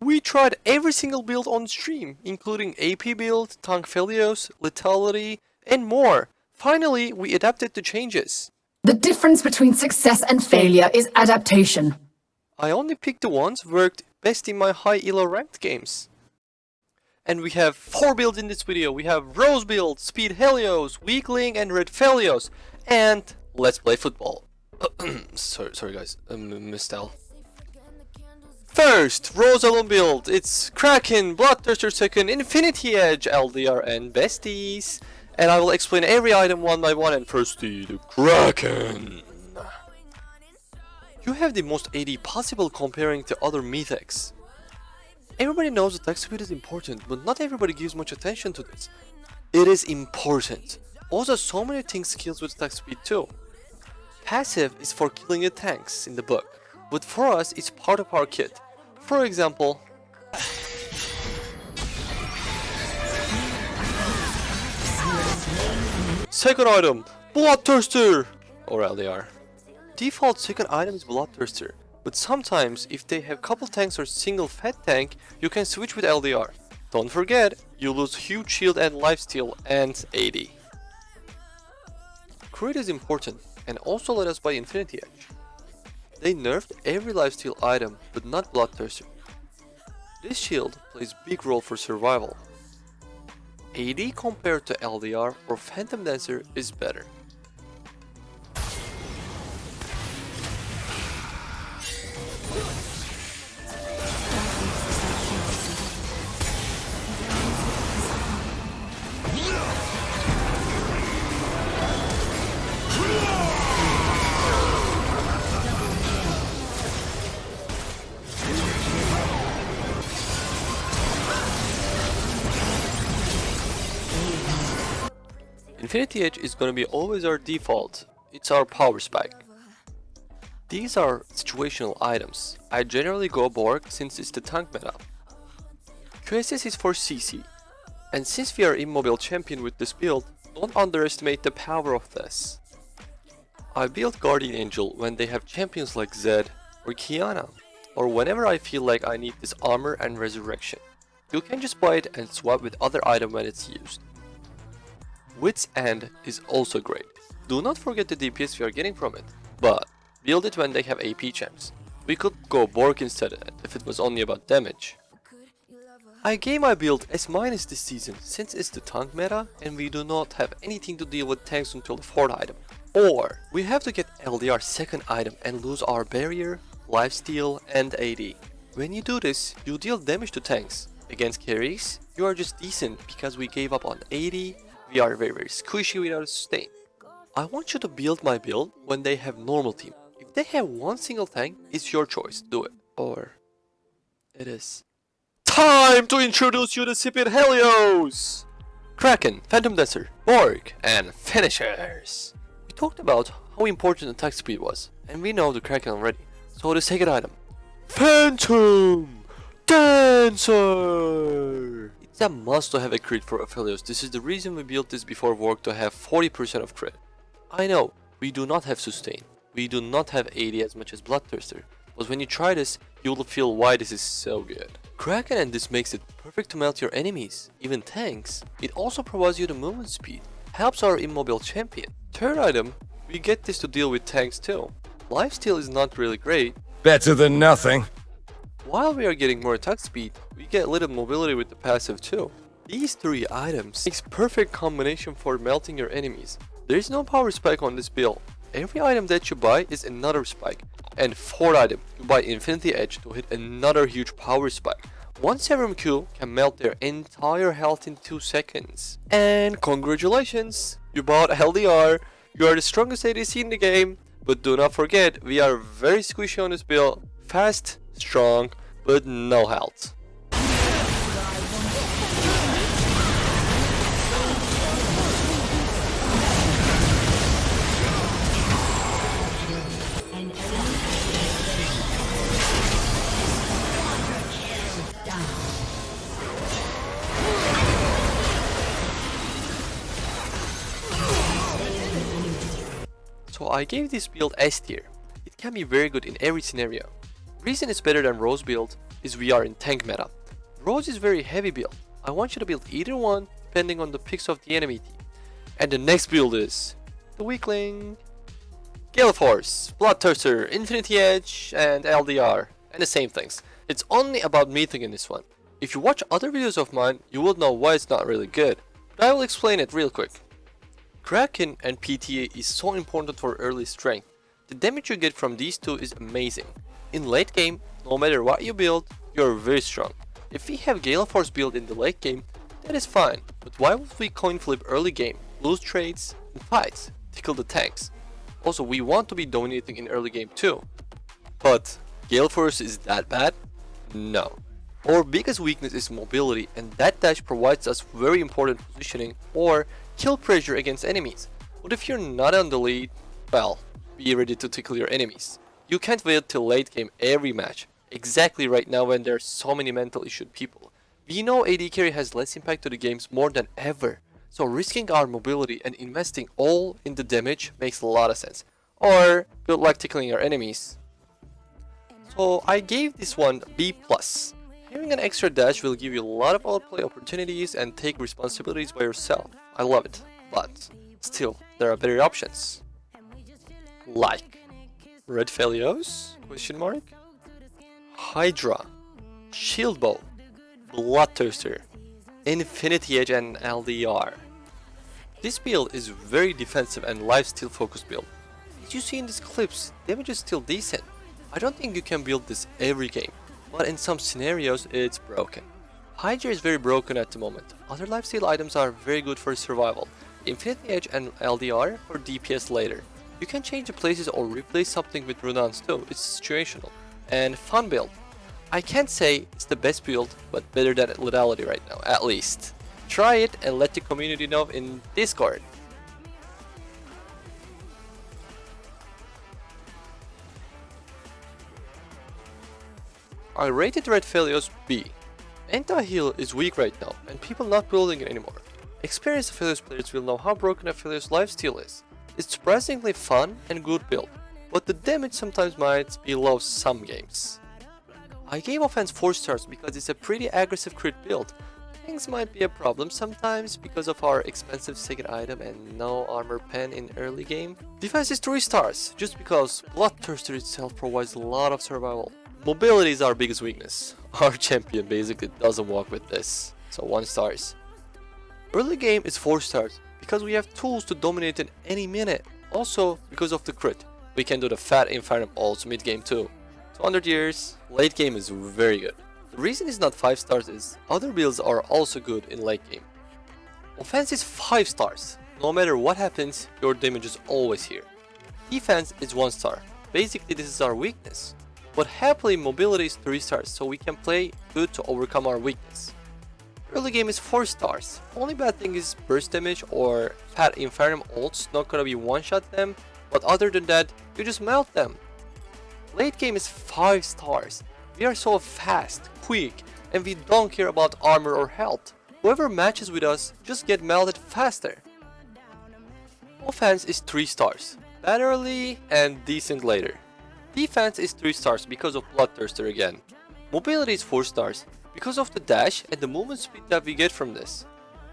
We tried every single build on stream, including AP build, Aphelios, lethality, and more. Finally, we adapted to changes. The difference between success and failure is adaptation. I only picked the ones worked best in my high elo ranked games. And we have 4 builds in this video. We have Rose build, SPEEDHELIOS, Weakling, and Aphelios. And let's play football. sorry guys, missed out. First, Rose Alune build. It's Kraken, Bloodthirster second, Infinity Edge, LDR, and Besties. And I will explain every item one by one. And firstly, the Kraken. You have the most AD possible comparing to other mythics. Everybody knows attack speed is important, but not everybody gives much attention to this. It is important. Also, so many things skills with attack speed too. Passive is for killing the tanks in the book, but for us it's part of our kit. For example, second item, Bloodthirster, or LDR. Default second item is Bloodthirster, but sometimes if they have couple tanks or single fat tank, you can switch with LDR. Don't forget, you lose huge shield and lifesteal and AD. Crit is important, and also let us buy Infinity Edge. They nerfed every lifesteal item, but not Bloodthirster. This shield plays big role for survival. AD compared to LDR or Phantom Dancer is better. Infinity Edge is gonna be always our default. It's our power spike. These are situational items. I generally go Borg since it's the tank meta. QSS is for CC. And since we are immobile champion with this build, don't underestimate the power of this. I build Guardian Angel when they have champions like Zed or Kiana, or whenever I feel like I need this armor and resurrection. You can just buy it and swap with other item when it's used. Wit's End is also great. Do not forget the DPS we are getting from it, but build it when they have AP champs. We could go Borg instead if it was only about damage. I gave my build S- this season since it's the tank meta and we do not have anything to deal with tanks until the 4th item. Or we have to get LDR second item and lose our barrier, lifesteal and AD. When you do this, you deal damage to tanks. Against carries, you are just decent because we gave up on AD. We are very squishy without a sustain. I want you to build my build when they have normal team. If they have one single tank, it's your choice, do it. Or it is time to introduce you to SPEEDHELIOS! Kraken, Phantom Dancer, Borg, and finishers. We talked about how important attack speed was, and we know the Kraken already. So the second item, Phantom Dancer! It's a must to have a crit for Aphelios. This is the reason we built this before work to have 40% of crit. I know, we do not have sustain. We do not have AD as much as Bloodthirster. But when you try this, you will feel why this is so good. Kraken and this makes it perfect to melt your enemies, even tanks. It also provides you the movement speed. Helps our immobile champion. Third item, we get this to deal with tanks too. Lifesteal is not really great. Better than nothing. While we are getting more attack speed, we get little mobility with the passive too. These 3 items makes perfect combination for melting your enemies. There is no power spike on this build. Every item that you buy is another spike. And 4th item, you buy Infinity Edge to hit another huge power spike. One Serum Q can melt their entire health in 2 seconds. And congratulations! You bought LDR, you are the strongest ADC in the game. But do not forget, we are very squishy on this build. Fast, strong, but no health. So I gave this build S tier. It can be very good in every scenario. Reason it's better than Rose build is we are in tank meta. Rose is very heavy build. I want you to build either one depending on the picks of the enemy team. And the next build is the weakling. Gale Force, Bloodthirster, Infinity Edge, and LDR, and the same things. It's only about meeting in this one. If you watch other videos of mine, you will know why it's not really good, but I will explain it real quick. Kraken and PTA is so important for early strength. The damage you get from these two is amazing. In late game, no matter what you build, you are very strong. If we have Gale Force build in the late game, that is fine, but why would we coin flip early game, lose trades, and fights, tickle the tanks? Also, we want to be dominating in early game too. But Gale Force is that bad? No. Our biggest weakness is mobility, and that dash provides us very important positioning or kill pressure against enemies. But if you're not on the lead, well, be ready to tickle your enemies. You can't wait till late game every match. Exactly right now when there are so many mental issued people. We know AD carry has less impact to the games more than ever. So risking our mobility and investing all in the damage makes a lot of sense. Or build like tickling our enemies. So I gave this one B+. Having an extra dash will give you a lot of outplay opportunities and take responsibilities by yourself. I love it, but still, there are better options. Like Aphelios? Question mark? Hydra, Shield Bow, Bloodthirster, Infinity Edge, and LDR. This build is very defensive and lifesteal focused build. As you see in these clips, damage is still decent. I don't think you can build this every game, but in some scenarios it's broken. Hydra is very broken at the moment. Other lifesteal items are very good for survival. Infinity Edge and LDR for DPS later. You can change the places or replace something with Runans too, it's situational. And fun build. I can't say it's the best build, but better than lethality right now, at least. Try it and let the community know in Discord. I rated Aphelios B. Anti-heal is weak right now, and people not building it anymore. Experienced Aphelios players will know how broken Aphelios lifesteal is. It's surprisingly fun and good build, but the damage sometimes might be low some games. I gave offense 4 stars because it's a pretty aggressive crit build. Things might be a problem sometimes because of our expensive second item and no armor pen in early game. Defense is 3 stars, just because Bloodthirster itself provides a lot of survival. Mobility is our biggest weakness. Our champion basically doesn't walk with this, so 1 stars. Early game is 4 stars because we have tools to dominate in any minute. Also because of the crit, we can do the fat Infernum ults mid game too. 200 years, late game is very good. The reason it's not 5 stars is other builds are also good in late game. Offense is 5 stars. No matter what happens, your damage is always here. Defense is 1 star. Basically this is our weakness. But happily mobility is 3 stars, so we can play good to overcome our weakness. Early game is 4 stars. Only bad thing is burst damage or fat Infernum ults not gonna be one shot them, but other than that, you just melt them. Late game is 5 stars. We are so fast, quick, and we don't care about armor or health. Whoever matches with us just get melted faster. Offense is 3 stars. Bad early and decent later. Defense is 3 stars because of Bloodthirster again. Mobility is 4 stars because of the dash and the movement speed that we get from this.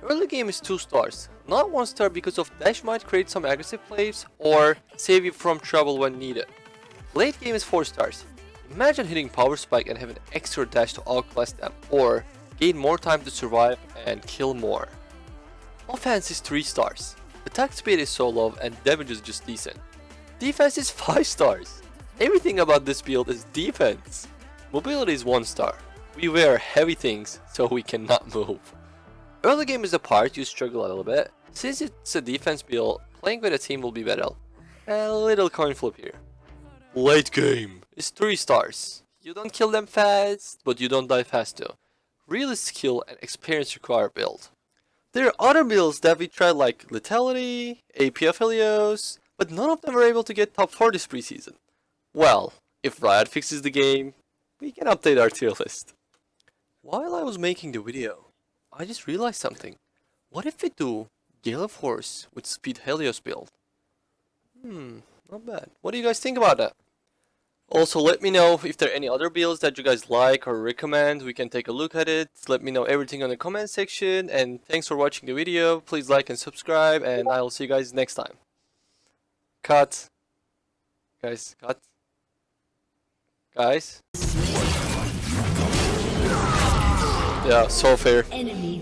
Early game is 2 stars. Not 1 star because of dash might create some aggressive plays or save you from trouble when needed. Late game is 4 stars. Imagine hitting power spike and having extra dash to outclass them or gain more time to survive and kill more. Offense is 3 stars. Attack speed is so low and damage is just decent. Defense is 5 stars. Everything about this build is defense. Mobility is 1 star. We wear heavy things so we cannot move. Early game is the part you struggle a little bit. Since it's a defense build, playing with a team will be better. A little coin flip here. Late game is 3 stars. You don't kill them fast, but you don't die fast too. Real skill and experience required build. There are other builds that we tried like lethality, AP Aphelios, but none of them were able to get top 4 this preseason. Well, if Riot fixes the game, we can update our tier list. While I was making the video, I just realized something. What if we do Gale Force with SPEEDHELIOS build? Not bad. What do you guys think about that? Also, let me know if there are any other builds that you guys like or recommend. We can take a look at it. Let me know everything in the comment section. And thanks for watching the video. Please like and subscribe. And I will see you guys next time. Cut. Guys, cut. Guys. Yeah, so fair. Enemy